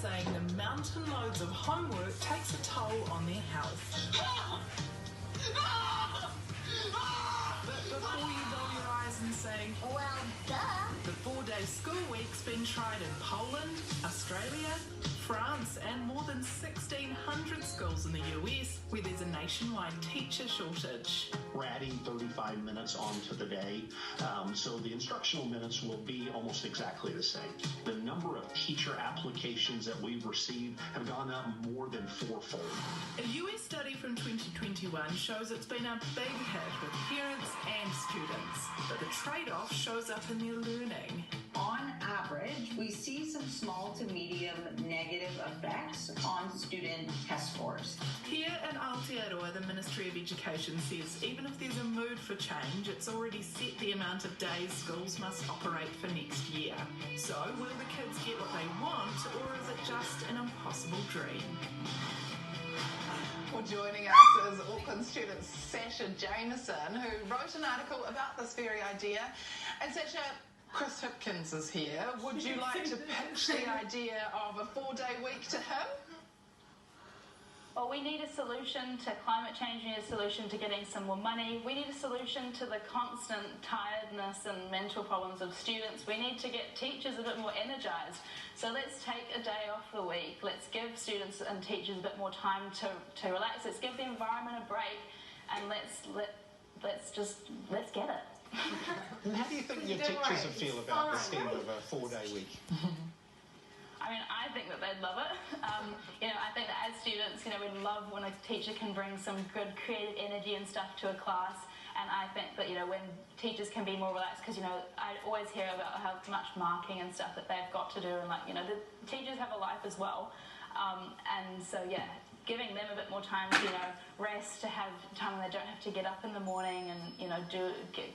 saying the mountain loads of homework takes a toll on their health. But before you roll your eyes and say, well, duh. The 4-day school week's been tried in Poland, Australia, France, and more than 1,600 schools in the US, where there's a nationwide teacher shortage. We're adding 35 minutes onto the day, so the instructional minutes will be almost exactly the same. The number of teacher applications that we've received have gone up more than fourfold. A US study from 2021 shows it's been a big hit with parents and students, but the trade-off shows up in their learning. On average, we see some small to medium negative effects on student test scores. Here in Aotearoa, the Ministry of Education says even if there's a mood for change, it's already set the amount of days schools must operate for next year. So, will the kids get what they want, or is it just an impossible dream? Well, joining us is Auckland student Sasha Jamieson, who wrote an article about this very idea. And Sasha, Chris Hipkins is here. Would you like to pitch the idea of a 4-day week to him? Well, we need a solution to climate change, we need a solution to getting some more money, we need a solution to the constant tiredness and mental problems of students. We need to get teachers a bit more energised. So let's take a day off the week, let's give students and teachers a bit more time to relax, let's give the environment a break, and let's get it. And how do you think your teachers would feel about the scheme of a 4-day week? I mean, I think that they'd love it. I think that as students, we love when a teacher can bring some good creative energy and stuff to a class. And I think that, when teachers can be more relaxed, because, I always hear about how much marking and stuff that they've got to do. And, the teachers have a life as well. And so, yeah, giving them a bit more time to, rest, to have time when they don't have to get up in the morning and,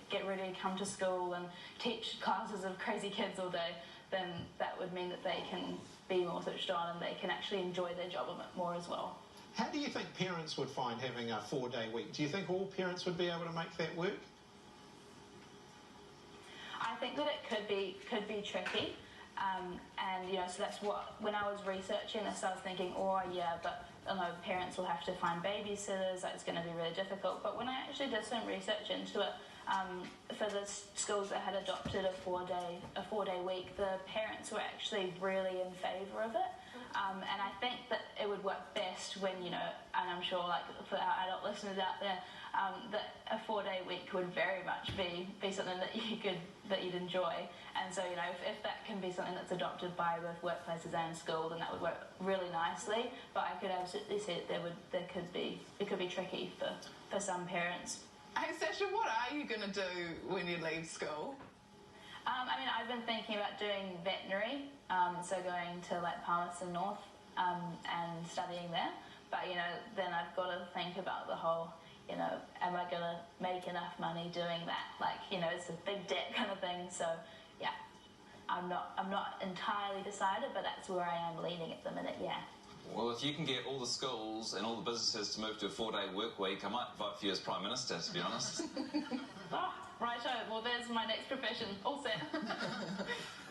get ready to come to school and teach classes of crazy kids all day, then that would mean that they can be more switched on and they can actually enjoy their job a bit more as well. How do you think parents would find having a 4-day week? Do you think all parents would be able to make that work? I think that it could be tricky. So that's what, when I was researching this, I was thinking, but parents will have to find babysitters, that's going to be really difficult. But when I actually did some research into it, for the schools that had adopted a 4-day week, the parents were actually really in favour of it. And I think that it would work best when, and I'm sure for our adult listeners out there, that a 4-day week would very much be something that you'd enjoy. And so, if that can be something that's adopted by both workplaces and school, then that would work really nicely. But I could absolutely see that it could be tricky for some parents. Hey Sasha, what are you going to do when you leave school? I've been thinking about doing veterinary, so going to Palmerston North and studying there. But, then I've got to think about the whole, am I going to make enough money doing that? It's a big debt kind of thing. So, yeah, I'm not entirely decided, but that's where I am leaning at the minute, yeah. Well, if you can get all the schools and all the businesses to move to a 4-day work week, I might vote for you as Prime Minister, to be honest. Righto. Well, there's my next profession. All set.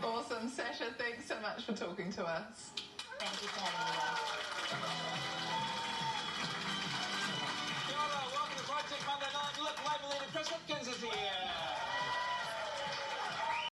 Awesome. Sasha, thanks so much for talking to us. Thank you for having me, guys. Kia ora, welcome to Project Monday Night. Look, Labour leader Chris Hipkins is here.